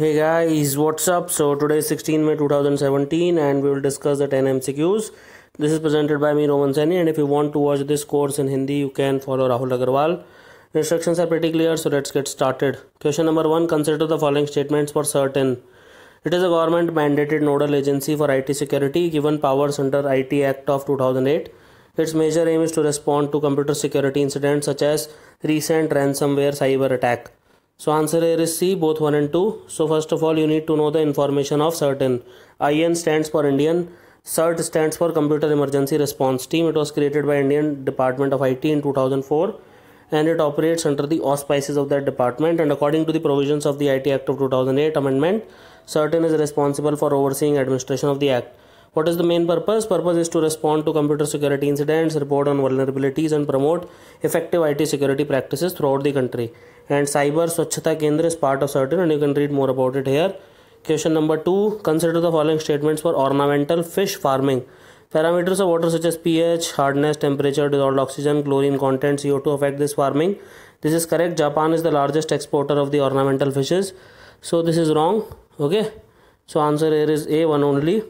Hey guys, what's up? So today is 16 May 2017 and we will discuss the 10 MCQs. This is presented by me Roman Saini, and if you want to watch this course in Hindi you can follow Rahul Agarwal. Instructions are pretty clear, so let's get started. Question number 1. Consider the following statements for certain. It is a government mandated nodal agency for IT security given powers under IT Act of 2008. Its major aim is to respond to computer security incidents such as recent ransomware cyber attack. So answer here is C, both 1 and 2. So first of all you need to know the information of certain. IN stands for Indian, CERT stands for Computer Emergency Response Team. It was created by Indian Department of IT in 2004 and it operates under the auspices of that department, and according to the provisions of the IT Act of 2008 amendment, CERT is responsible for overseeing administration of the act. What is the main purpose? Purpose is to respond to computer security incidents, report on vulnerabilities and promote effective IT security practices throughout the country. And Cyber Swachhata Kendra is part of CERT, and you can read more about it here. Question number 2. Consider the following statements for ornamental fish farming. Parameters of water such as pH, hardness, temperature, dissolved oxygen, chlorine content, CO2 affect this farming. This is correct. Japan is the largest exporter of the ornamental fishes. So this is wrong. Okay. So answer here is A, 1 only.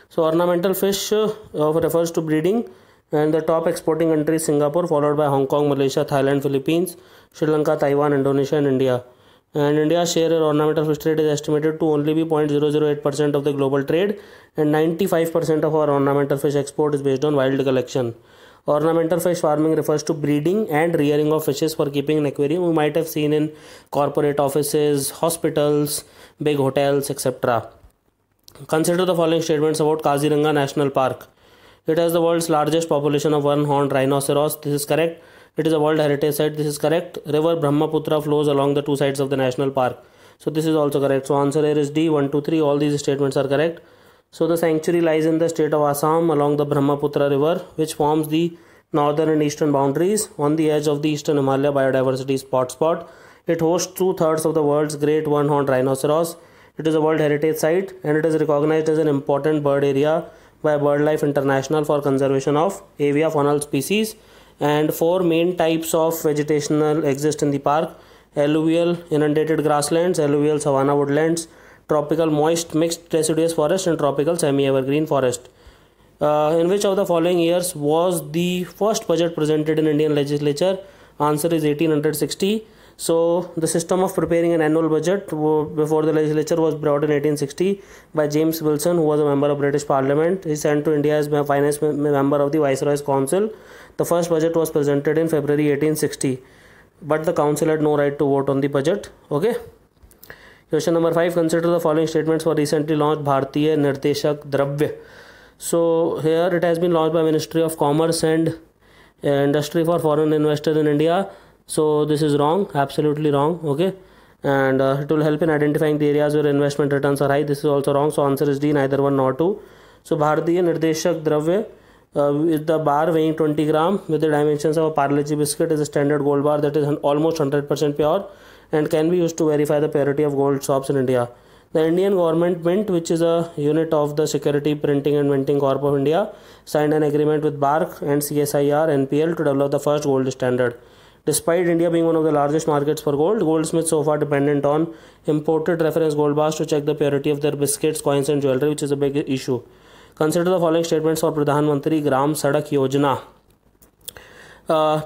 So ornamental fish refers to breeding, and the top exporting country is Singapore, followed by Hong Kong, Malaysia, Thailand, Philippines, Sri Lanka, Taiwan, Indonesia and India. And India's share in ornamental fish trade is estimated to only be 0.008% of the global trade, and 95% of our ornamental fish export is based on wild collection. Ornamental fish farming refers to breeding and rearing of fishes for keeping in aquarium. You might have seen in corporate offices, hospitals, big hotels, etc. Consider the following statements about Kaziranga National Park. It has the world's largest population of one-horned rhinoceros. This is correct. It is a World Heritage Site. This is correct. River Brahmaputra flows along the two sides of the national park. So this is also correct. So answer here is D, 1, 2, 3. All these statements are correct. So the sanctuary lies in the state of Assam along the Brahmaputra River, which forms the northern and eastern boundaries on the edge of the Eastern Himalaya biodiversity hotspot. It hosts 2/3 of the world's great one-horned rhinoceros. It is a World Heritage Site and it is recognized as an important bird area by BirdLife International for conservation of aviafaunal species. And 4 main types of vegetation exist in the park: alluvial inundated grasslands, alluvial savanna woodlands, tropical moist mixed deciduous forest, and tropical semi-evergreen forest. In which of the following years was the first budget presented in Indian legislature? Answer is 1860. So the system of preparing an annual budget before the legislature was brought in 1860 by James Wilson, who was a member of British Parliament. He sent to India as finance member of the Viceroy's Council. The first budget was presented in February 1860, but the council had no right to vote on the budget. Okay. Question number 5. Consider the following statements for recently launched Bharatiya Nirteshak Dravya. So here it has been launched by Ministry of Commerce and Industry for foreign investors in India. So this is wrong, absolutely wrong. Okay, and it will help in identifying the areas where investment returns are high. This is also wrong. So answer is D, neither 1 nor 2. So Bharatiya Nirdeshak Dravya is the bar weighing 20 gram with the dimensions of a Parle-G biscuit, is a standard gold bar that is almost 100% pure and can be used to verify the purity of gold shops in India. The Indian Government Mint, which is a unit of the Security Printing and Minting Corp of India, signed an agreement with BARC and CSIR NPL to develop the first gold standard. Despite India being one of the largest markets for gold, goldsmiths so far dependent on imported reference gold bars to check the purity of their biscuits, coins and jewelry, which is a big issue. Consider the following statements for Pradhan Mantri Gram Sadak Yojana.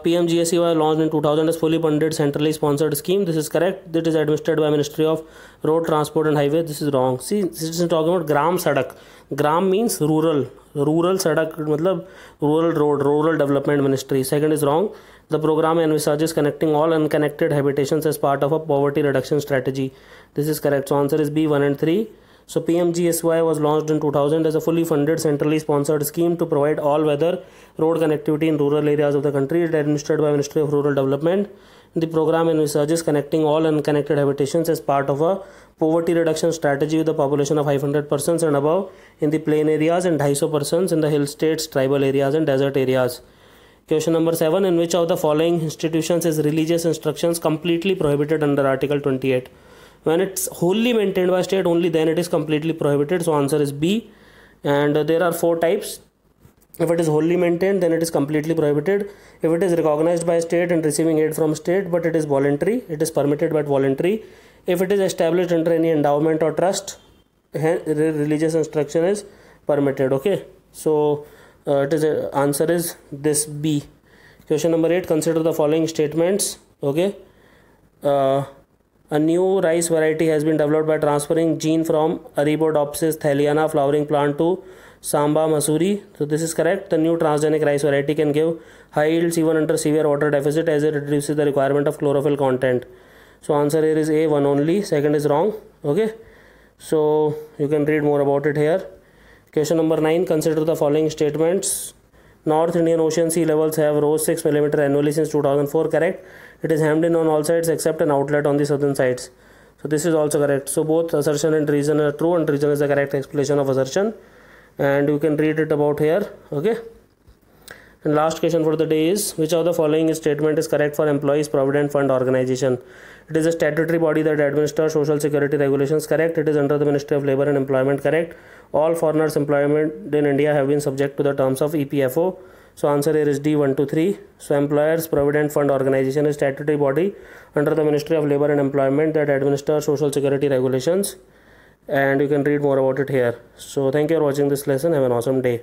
PMGSE was launched in 2000 as fully funded centrally sponsored scheme. This is correct. It is administered by Ministry of Road Transport and Highways. This is wrong. See, this is talking about Gram Sadak. Gram means rural. Rural Sadak matlab rural road, rural development ministry. Second is wrong. The program envisages connecting all unconnected habitations as part of a poverty reduction strategy. This is correct. So answer is B, 1 and 3. So PMGSY was launched in 2000 as a fully funded centrally sponsored scheme to provide all-weather road connectivity in rural areas of the country. It is administered by Ministry of Rural Development. The program envisages connecting all unconnected habitations as part of a poverty reduction strategy with a population of 500 persons and above in the plain areas and 250 persons in the hill states, tribal areas and desert areas. Question number 7. In which of the following institutions is religious instructions completely prohibited under Article 28? When it's wholly maintained by state, only then it is completely prohibited. So answer is B. And there are 4 types. If it is wholly maintained, then it is completely prohibited. If it is recognized by state and receiving aid from state, but it is voluntary, it is permitted but voluntary. If it is established under any endowment or trust, religious instruction is permitted. Okay, so answer is this B. Question number 8, consider the following statements. Okay, a new rice variety has been developed by transferring gene from Arabidopsis thaliana flowering plant to Samba Masuri. So this is correct. The new transgenic rice variety can give high yields even under severe water deficit, as it reduces the requirement of chlorophyll content. So answer here is A, one only. Second is wrong. Okay, so you can read more about it here. Question number 9, consider the following statements. North Indian Ocean sea levels have rose 6 mm annually since 2004. Correct. It is hemmed in on all sides except an outlet on the southern sides. So this is also correct. So both assertion and reason are true, and reason is the correct explanation of assertion, and you can read it about here. Okay, and last question for the day is, which of the following statement is correct for Employees Provident Fund Organization? It is a statutory body that administers social security regulations. Correct. It is under the Ministry of Labour and Employment. Correct. All foreigners employment in India have been subject to the terms of EPFO. So answer here is D, 1, 2, 3. So Employers Provident Fund Organization is statutory body under the Ministry of Labour and Employment that administers social security regulations, and you can read more about it here. So thank you for watching this lesson. Have an awesome day.